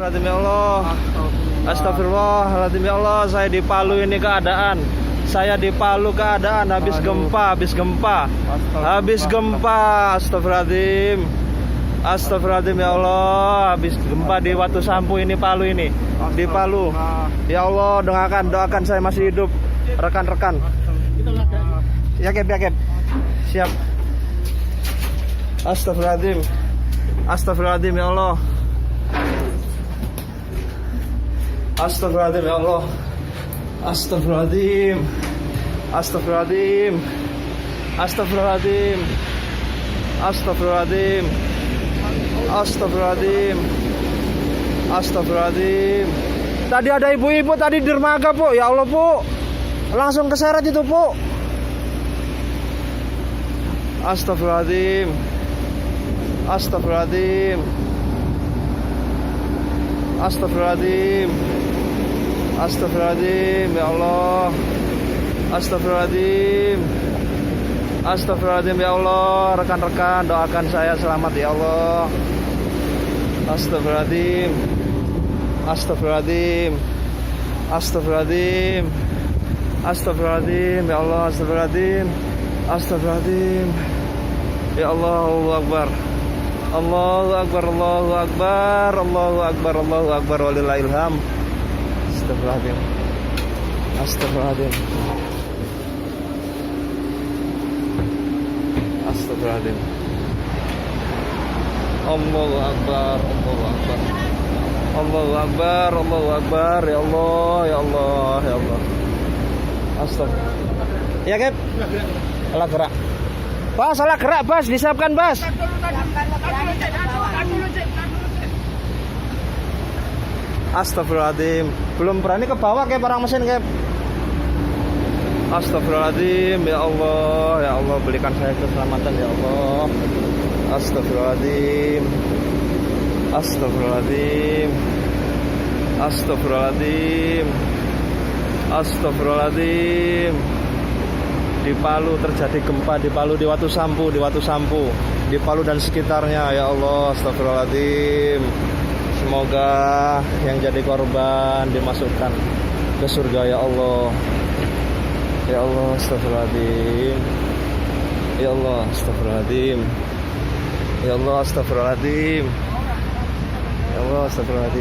Astagfirullahaladzim ya Allah. Astagfirullahaladzim ya Allah. Saya di Palu ini keadaan. Saya di Palu keadaan habis gempa. Astagfirullahaladzim. Astagfirullahaladzim ya Allah. Habis gempa di Watu Sampu ini, Palu ini. Di Palu. Ya Allah, doakan saya masih hidup. Rekan-rekan. Ya Kep. Siap. Astagfirullahaladzim. Astagfirullahaladzim ya Allah. Astagfirullahaladzim ya Allah. Astagfirullahaladzim. Astagfirullahaladzim. Astagfirullahaladzim. Astagfirullahaladzim. Astagfirullahaladzim. Astagfirullahaladzim. Tadi ada ibu-ibu tadi di dermaga, Bu. Ya Allah, Bu. Langsung keseret itu, Bu. Astagfirullahaladzim. Astagfirullahaladzim. Astagfirullahaladzim. Astagfirullahaladzim ya Allah. Astagfirullahaladzim. Astagfirullahaladzim ya Allah. Rekan-rekan, doakan saya selamat ya Allah. Astagfirullahaladzim. Astagfirullahaladzim. Astagfirullahaladzim. Astagfirullahaladzim ya Allah. Astagfirullahaladzim. Astagfirullahaladzim. Ya Allah, Allahu Akbar. Allahu Akbar, Allahu Akbar, Allahu Akbar, Allahu Akbar, walillahil hamd. Astagfirullahaladzim. Astagfirullahaladzim. Astagfirullahaladzim. Allahu Akbar, Allahu Akbar. Allahu Akbar, Allahu Akbar, ya Allah, ya Allah, ya Allah. Astagfirullah. Ya, Kep. Salah gerak. Bas, salah gerak, Bas, disiapkan, Bas. Astagfirullahaladzim. Belum berani ke bawah kayak barang mesin, Kep. Astagfirullahaladzim. Ya Allah, ya Allah, berikan saya keselamatan ya Allah. Astagfirullahaladzim. Astagfirullahaladzim. Astagfirullahaladzim. Astagfirullahaladzim. Di Palu terjadi gempa, di Palu, di Watu Sampu, di Palu dan sekitarnya ya Allah. Astagfirullahaladzim. Semoga yang jadi korban dimasukkan ke surga ya Allah. Ya Allah, astagfirullahaladzim. Ya Allah, astagfirullahaladzim. Ya Allah, astagfirullahaladzim. Ya Allah, astagfirullahaladzim.